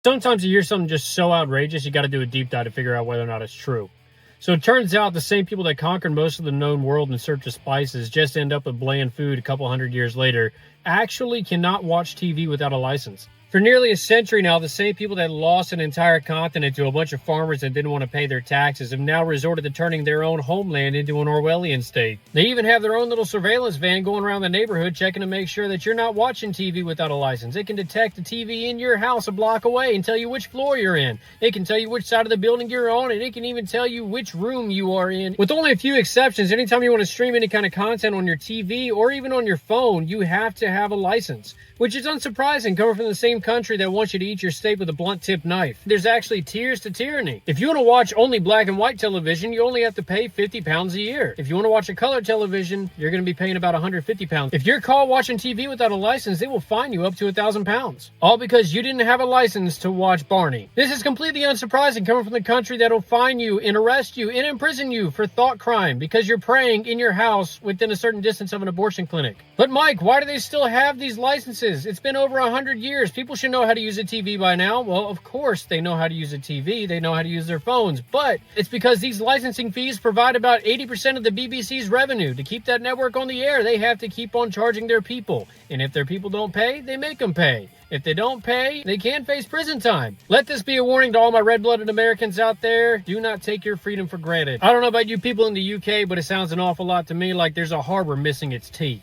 Sometimes you hear something just so outrageous, you got to do a deep dive to figure out whether or not it's true. So it turns out the same people that conquered most of the known world in search of spices just end up with bland food a couple hundred years later actually cannot watch TV without a license. For nearly a century now, the same people that lost an entire continent to a bunch of farmers that didn't want to pay their taxes have now resorted to turning their own homeland into an Orwellian state. They even have their own little surveillance van going around the neighborhood checking to make sure that you're not watching TV without a license. It can detect the TV in your house a block away and tell you which floor you're in. It can tell you which side of the building you're on, and it can even tell you which room you are in. With only a few exceptions, anytime you want to stream any kind of content on your TV or even on your phone, you have to have a license, which is unsurprising coming from the same country that wants you to eat your steak with a blunt-tipped knife. There's actually tiers to tyranny. If you want to watch only black and white television, you only have to pay £50 a year. If you want to watch a color television, you're going to be paying about £150. If you're caught watching TV without a license, they will fine you up to £1,000. All because you didn't have a license to watch Barney. This is completely unsurprising coming from the country that'll fine you and arrest you and imprison you for thought crime because you're praying in your house within a certain distance of an abortion clinic. But Mike, why do they still have these licenses? It's been over 100 years. People should know how to use a TV by now. Well, of course they know how to use a TV. They know how to use their phones. But it's because these licensing fees provide about 80% of the BBC's revenue. To keep that network on the air, they have to keep on charging their people. And if their people don't pay, they make them pay. If they don't pay, they can face prison time. Let this be a warning to all my red-blooded Americans out there. Do not take your freedom for granted. I don't know about you people in the UK, but it sounds an awful lot to me like there's a harbor missing its teeth.